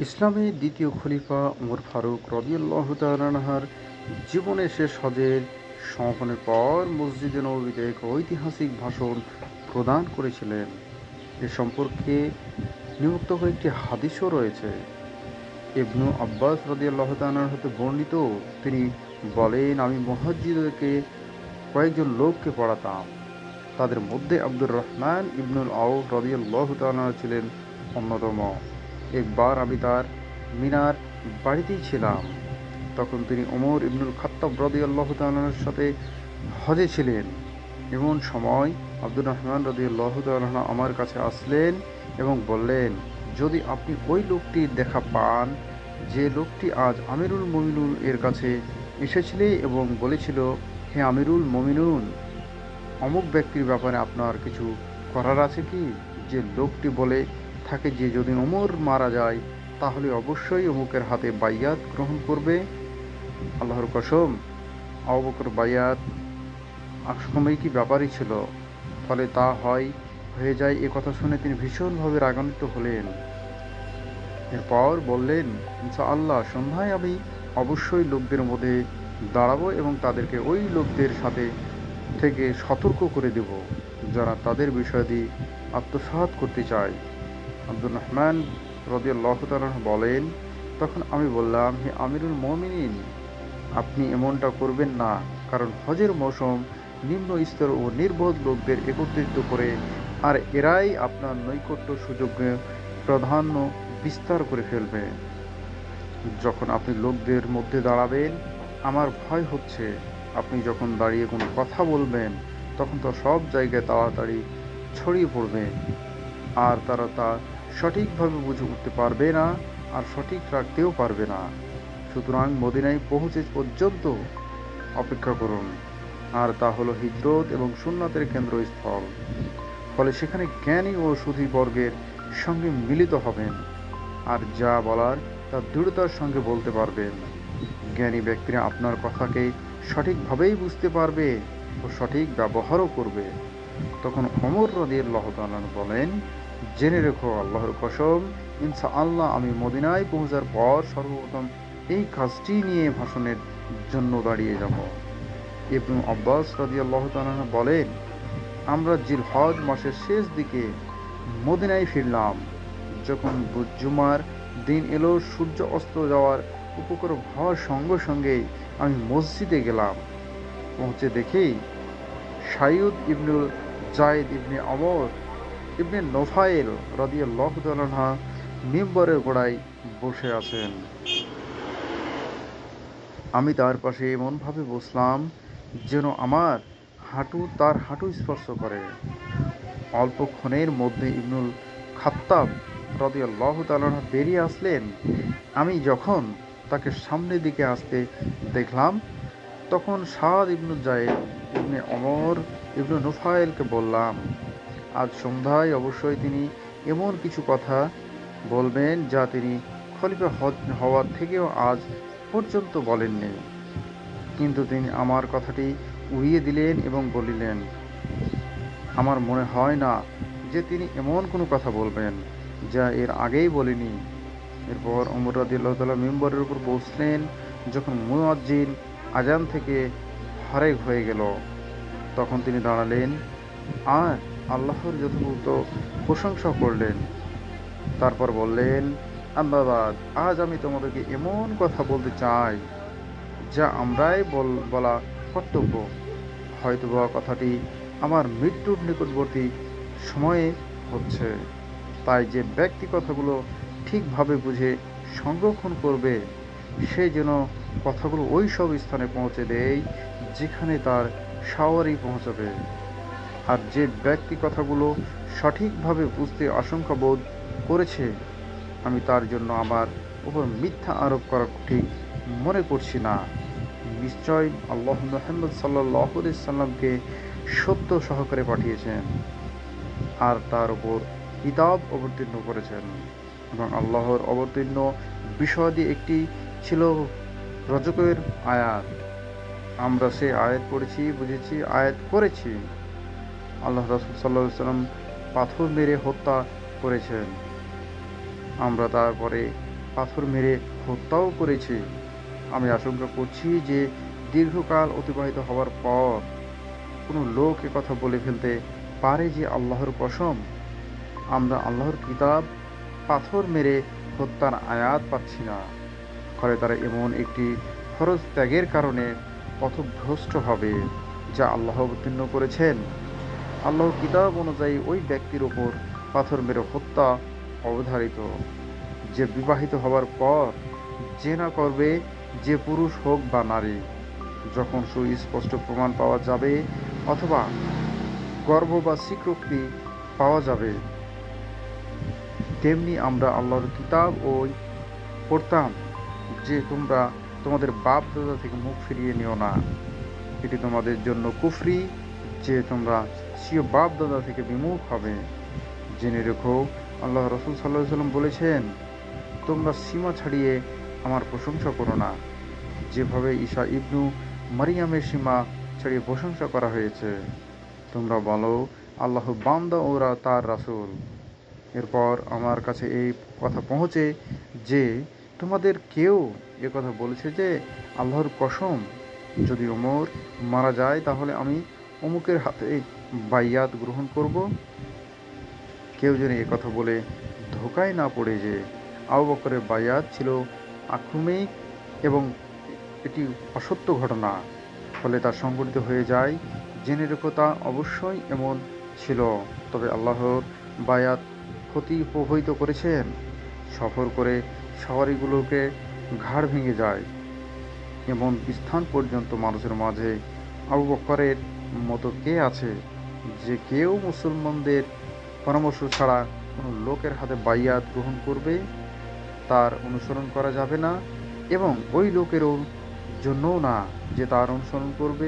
ইসলামের দ্বিতীয় খলিফা ওমর ফারুক রাদিয়াল্লাহু তাআলা আনহুর জীবনের শেষ হজের সমাপনের পর মসজিদে নববীতে এক ঐতিহাসিক ভাষণ প্রদান করেছিলেন। এ সম্পর্কে নিম্নোক্ত কয়েকটি হাদিসও রয়েছে। ইবনু আব্বাস রাদিয়াল্লাহু তাআলা আনহু হতে বর্ণিত, তিনি বলেন, আমি মুহাজ্জিরদেরকে কয়েকজন লোককে পড়াতাম। তাদের মধ্যে আব্দুর রহমান ইবনুল আউফ রাদিয়াল্লাহু তাআলা আনহু ছিলেন অন্যতম। একবার আমি তার মিনার বাড়িতেই ছিলাম। তখন তিনি ওমর ইবনুল খাত্তাব রাদিয়াল্লাহু তাআলা আনহুর সাথে হজে ছিলেন। এমন সময় আব্দুর রহমান রাদিয়াল্লাহু তাআলা আনহু আমার কাছে আসলেন এবং বললেন, যদি আপনি ওই লোকটির দেখা পান যে লোকটি আজ আমিরুল মুমিনুন এর কাছে এসেছিল এবং বলেছিল, হে আমিরুল মুমিনুন, অমুক ব্যক্তির ব্যাপারে আপনার কিছু করার আছে কি? যে লোকটি বলে থাকে যে যদি ওমর মারা যায় তাহলে অবশ্যই অমুকের হাতে বাইয়াত গ্রহণ করবে। আল্লাহর কসম, আবু বকর বাইয়াত সাময়িকী ব্যাপারই ছিল, ফলে তা হয়ে যায়। এ কথা শুনে তিনি ভীষণভাবে রাগান্বিত হলেন। এরপর বললেন, ইনশাআল্লাহ সন্ধ্যায় আমি অবশ্যই লোকদের মধ্যে দাঁড়াবো এবং তাদেরকে ওই লোকদের সাথে থেকে সতর্ক করে দেব যারা তাদের বিষয় দিয়ে আত্মসাৎ করতে চায়। আব্দুর রহমান রাদিয়াল্লাহু তাআলা বলেন, তখন আমি বললাম, হে আমিরুল মুমিনিন, আপনি এমনটা করবেন না, কারণ হজের মৌসুম নিম্ন স্তর ও নির্বোধ লোকদের একত্রিত করে আর এরাই আপনার নৈকট্য সুযোগে প্রাধান্য বিস্তার করে ফেলবে। যখন আপনি লোকদের মধ্যে দাঁড়াবেন, আমার ভয় হচ্ছে আপনি যখন দাঁড়িয়ে কোনো কথা বলবেন তখন তো সব জায়গায় তাড়াতাড়ি ছড়িয়ে পড়বে আর তারা তা সঠিকভাবে বুঝে উঠতে পারবে না আর সঠিক রাখতেও পারবে না। সুতরাং মদিনায় পৌঁছে পর্যন্ত অপেক্ষা করুন, আর তা হলো হিজরত এবং সুন্নাতের কেন্দ্রস্থল। ফলে সেখানে জ্ঞানী ও সুধীবর্গের সঙ্গে মিলিত হবেন আর যা বলার তা দৃঢ়তার সঙ্গে বলতে পারবেন। জ্ঞানী ব্যক্তিরা আপনার কথাকে সঠিকভাবেই বুঝতে পারবে ও সঠিক ব্যবহারও করবে। তখন ওমর রাদিয়াল্লাহু তাআলা বলেন, জেনে রেখো, আল্লাহর কসম, ইনশাআল্লাহ আমি মদিনায় পৌঁছার পর সর্বপ্রথম এই কাজটি নিয়ে ভাষণের জন্য দাঁড়িয়ে যাব। ইবনু আব্বাস রাদিয়াল্লাহু তাআলা বলেন, আমরা জিলহজ মাসের শেষ দিকে মদিনায় ফিরলাম। যখন জুমার দিন এলো, সূর্য অস্ত যাওয়ার উপকূল হওয়ার সঙ্গে সঙ্গেই আমি মসজিদে গেলাম। পৌঁছে দেখি সাইয়দ ইবনুল জায়েদ ইবনে আমর ইবনে নোফায়েল রাদিয়াল্লাহু তাআলা মিম্বরের গোড়ায় বসে আছেন। আমি তার পাশে এমনভাবে বসলাম যেন আমার হাঁটু তার হাঁটু স্পর্শ করে। অল্পক্ষণের মধ্যে ইবনুল খাত্তাব রাদিয়াল্লাহু তাআলা বেরিয়ে আসলেন। আমি যখন তাকে সামনের দিকে আসতে দেখলাম, তখন সাদ ইবনুল জায়েদ ইবনে ওমর ইবনে নুফাইলকে বললাম, আজ সন্ধ্যায় অবশ্যই তিনি এমন কিছু কথা বলবেন যা তিনি খলিফা হওয়ার থেকেও আজ পর্যন্ত বলেননি। কিন্তু তিনি আমার কথাটি উড়িয়ে দিলেন এবং বলিলেন, আমার মনে হয় না যে তিনি এমন কোনো কথা বলবেন যা এর আগেই বলেনি। এরপর ওমর রাদিয়াল্লাহু তাআলা মিম্বরের উপর বসলেন। যখন মুয়াজ্জিন আজান থেকে ফারেগ হয়ে গেল, তখন তিনি দাঁড়ালেন আর আল্লাহর যথাযথ প্রশংসা করলেন। তারপর বললেন, আম্মা বাদ, আজ আমি তোমাদেরকে এমন কথা বলতে চাই যা আমরাই বলা কর্তব্য। হয়তোবা কথাটি আমার মৃত্যুর নিকটবর্তী সময়ে হচ্ছে, তাই যে ব্যক্তি কথাগুলো ঠিকভাবে বুঝে সংরক্ষণ করবে সে যেন কথাগুলো ওই সব স্থানে পৌঁছে দেয় যেখানে তার সাওয়ারি পৌঁছাবে। আর যে ব্যক্তি কথাগুলো সঠিকভাবে বুঝতে আশঙ্কা বোধ করেছে, আমি তার জন্য আমার উপর মিথ্যা আরোপ করা ঠিক মনে করছি না। নিশ্চয় আল্লাহ মুহাম্মদ সাল্লাল্লাহু আলাইহি সাল্লামকে সত্য সহকারে পাঠিয়েছেন আর তার উপর কিতাব অবতীর্ণ করেছেন, এবং আল্লাহর অবতীর্ণ বিষয়াদি একটি ছিল রজকের আয়াত। আমরা সে আয়াত পড়েছি, বুঝেছি, আয়াত করেছি। আল্লাহ রাসূল সাল্লাল্লাহু আলাইহি সাল্লাম পাথর মেরে হত্যা করেছেন। আমরা তারপরে পাথর মেরে হত্যাও করেছে। আমি আশঙ্কা করছি যে দীর্ঘকাল অতিবাহিত হওয়ার পর কোনো লোক কথা বলে ফেলতে পারে যে আল্লাহর কসম, আমরা আল্লাহর কিতাব পাথর মেরে হত্যার আয়াত পাচ্ছি না। ফলে তারা এমন একটি ফরজ ত্যাগের কারণে পথভ্রষ্ট হবে যা আল্লাহ অবতীর্ণ করেছেন। আল্লাহর কিতাব অনুযায়ী ওই ব্যক্তির ওপর পাথর মেরে হত্যা অবধারিত, যে বিবাহিত হওয়ার পর জেনা করবে, যে পুরুষ হোক বা নারী, যখন সুস্পষ্ট প্রমাণ পাওয়া যাবে অথবা গর্ভ বা স্বীকৃতি পাওয়া যাবে। তেমনি আমরা আল্লাহর কিতাব ওই পড়তাম যে তোমরা তোমাদের বাপ দাদা থেকে মুখ ফিরিয়ে নিও না, এটি তোমাদের জন্য কুফরি যে তোমরা স্বীয় বাপ দাদা থেকে বিমুখ হবে। জেনে রেখো, আল্লাহ রসুল সাল্লাল্লাহু আলাইহি ওয়াসাল্লাম বলেছেন, তোমরা সীমা ছাড়িয়ে আমার প্রশংসা করো না, যেভাবে ঈসা ইবনু মারিয়ামের সীমা ছাড়িয়ে প্রশংসা করা হয়েছে। তোমরা বলো, আল্লাহ বান্দা ওরা তার রাসূল। এরপর আমার কাছে এই কথা পৌঁছে যে তোমাদের কেউ কথা বলেছে যে আল্লাহর কসম, যদি ওমর মারা যায় তাহলে আমি অমুকের হাতে বাইয়াত গ্রহণ করব। কেউ যেন কথা বলে ধোকায় না পড়ে যে আবু বকরের বাইয়াত ছিল আক্রমিক এবং এটি অসত্য ঘটনা, ফলে তা সংঘটিত হয়ে যায়। জেনে রেখো, তা অবশ্যই এমন ছিল, তবে আল্লাহর বায়াত ক্ষতি প্রভাবিত করেছেন। সফর করে সওয়ারিগুলোকে ঘাড় ভেঙে যায় এমন স্থান পর্যন্ত মানুষের মাঝে আবু বকরের মতো কে আছে, যে কেউ মুসলমানদের পরামর্শ ছাড়া কোনো লোকের হাতে বাইয়াত গ্রহণ করবে, তার অনুসরণ করা যাবে না, এবং ওই লোকেরও জন্যও না যে তার অনুসরণ করবে,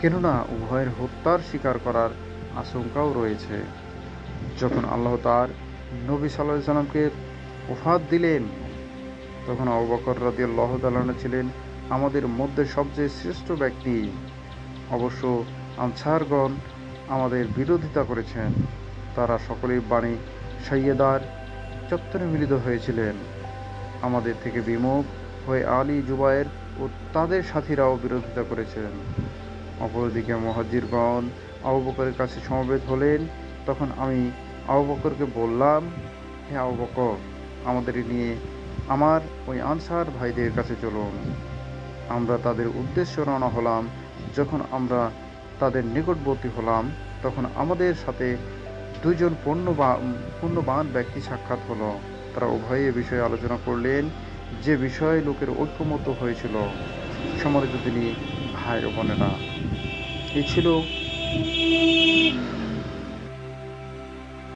কেননা উভয়ের হত্যার স্বীকার করার আশঙ্কাও রয়েছে। যখন আল্লাহ তার নবী সাল্লাল্লাহু আলাইহি সাল্লামকে ওফাত দিলেন, তখন আবু বকর রাদিয়াল্লাহু তাআলা আনহু ছিলেন আমাদের মধ্যে সবচেয়ে শ্রেষ্ঠ ব্যক্তি। অবশ্য আনসারগণ আমাদের বিরোধিতা করেছেন। তারা সকলেই বাণী সাইয়েদার চত্বরে মিলিত হয়েছিলেন। আমাদের থেকে বিমুখ হয়ে আলী, জুবায়ের ও তাদের সাথীরাও বিরোধিতা করেছেন। অপরদিকে মুহাজিরগণ আবু বকরের কাছে সমবেত হলেন। তখন আমি আবু বকরকে বললাম, হে আবু বকর, আমাদের নিয়ে আমার ওই আনসার ভাইদের কাছে চলুন। আমরা তাদের উদ্দেশ্যে রওনা হলাম। যখন আমরা তাদের নিকটবর্তী হলাম, তখন আমাদের সাথে দুইজন পূর্ণবান ব্যক্তি সাক্ষাৎ হলো। তারা উভয়ে এ বিষয়ে আলোচনা করলেন, যে বিষয়ে লোকের ঐক্যমত্য হয়েছিল। সম্মানিত তিনি ভাই ও বোনেরা, এই ছিল